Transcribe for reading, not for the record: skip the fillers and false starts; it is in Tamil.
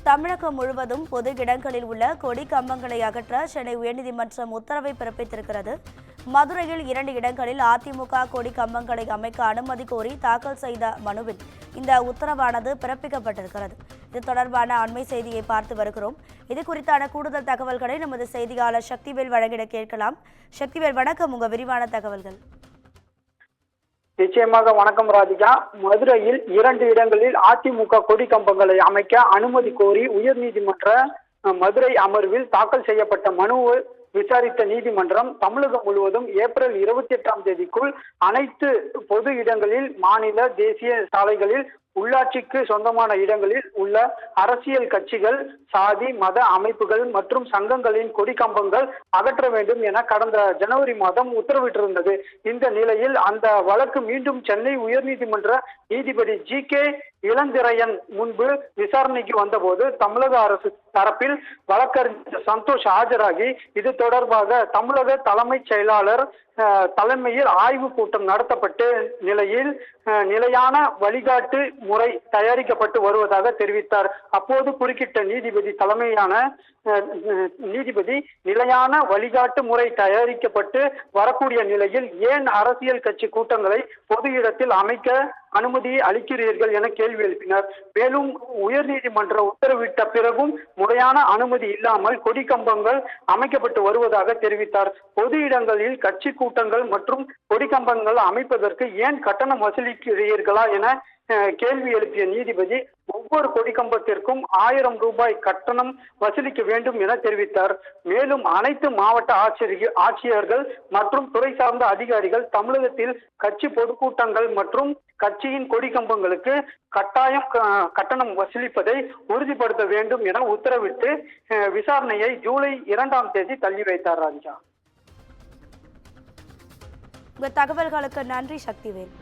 தமிழகம் முழுவதும் பொது இடங்களில் உள்ள கொடி கம்பங்களை அகற்ற சென்னை உயர்நீதிமன்றம் உத்தரவை பிறப்பித்திருக்கிறது. மதுரையில் 2 இடங்களில் அதிமுக கொடி கம்பங்களை அமைக்க அனுமதி கோரி தாக்கல் செய்த மனுவில் இந்த உத்தரவானது பிறப்பிக்கப்பட்டிருக்கிறது. இது தொடர்பான அண்மை செய்தியை பார்த்து வருகிறோம். இது குறித்தான கூடுதல் தகவல்களை நமது செய்தியாளர் சக்திவேல் வழங்கிட கேட்கலாம். சக்திவேல், வணக்கம். உங்க விரிவான தகவல்கள். நிச்சயமாக வணக்கம் ராதிகா. மதுரையில் 2 இடங்களில் அதிமுக கொடி கம்பங்களை அமைக்க அனுமதி கோரி உயர்நீதிமன்ற மதுரை அமர்வில் தாக்கல் செய்யப்பட்ட மனுவை விசாரித்த நீதிமன்றம் தமிழகம் முழுவதும் ஏப்ரல் 28ஆம் தேதிக்குள் அனைத்து பொது இடங்களில், மாநில தேசிய சாலைகளில், உள்ளாட்சிக்கு சொந்தமான இடங்களில் உள்ள அரசியல் கட்சிகள், சாதி மத அமைப்புகள் மற்றும் சங்கங்களின் கொடி கம்பங்கள் அகற்ற வேண்டும் என கடந்த ஜனவரி மாதம் உத்தரவிட்டிருந்தது. இந்த நிலையில் அந்த வழக்கு மீண்டும் சென்னை உயர்நீதிமன்ற நீதிபதி ஜி.கே. இளந்திரையன் முன்பு விசாரணைக்கு வந்தபோது தமிழக அரசு தரப்பில் வழக்கறிஞர் சந்தோஷ் ஆஜராகி இது தொடர்பாக தமிழக தலைமைச் செயலாளர் தலைமையில் ஆய்வு கூட்டம் நடத்தப்பட்ட நிலையில் நிலையான வழிகாட்டு முறை தயாரிக்கப்பட்டு வருவதாக தெரிவித்தார். அப்போது குறுக்கிட்ட நீதிபதி நிலையான வழிகாட்டு முறை தயாரிக்கப்பட்டு வரக்கூடிய நிலையில் ஏன் அரசியல் கட்சி கூட்டங்களை பொது இடத்தில் அமைக்க அனுமதியை அளிக்கிறீர்கள் என கேள்வி எழுப்பினார். மேலும் உயர்நீதிமன்ற உத்தரவிட்ட பிறகும் முறையான அனுமதி இல்லாமல் கொடி கம்பங்கள் அமைக்கப்பட்டு வருவதாக தெரிவித்தார். பொது இடங்களில் கட்சி கூட்டங்கள் மற்றும் கொடி கம்பங்கள் அமைப்பதற்கு ஏன் கட்டணம் வசூலிக்கிறீர்களா என கேள்வி எழுப்பிய நீதிபதி ஒவ்வொரு கொடி கம்பத்திற்கும் 1000 ரூபாய் கட்டணம் வசூலிக்க வேண்டும் என தெரிவித்தார். மேலும் அனைத்து மாவட்ட ஆட்சியர்கள் மற்றும் துறை சார்ந்த அதிகாரிகள் தமிழகத்தில் கட்சி பொதுக்கூட்டங்கள் மற்றும் கட்சியின் கொடி கம்பங்களுக்கு கட்டணம் வசூலிப்பதை உறுதிப்படுத்த வேண்டும் என உத்தரவிட்டு விசாரணையை ஜூலை 2ஆம் தேதி தள்ளி வைத்தார். ராஜா, உங்க தகவல்களுக்கு நன்றி சக்திவேல்.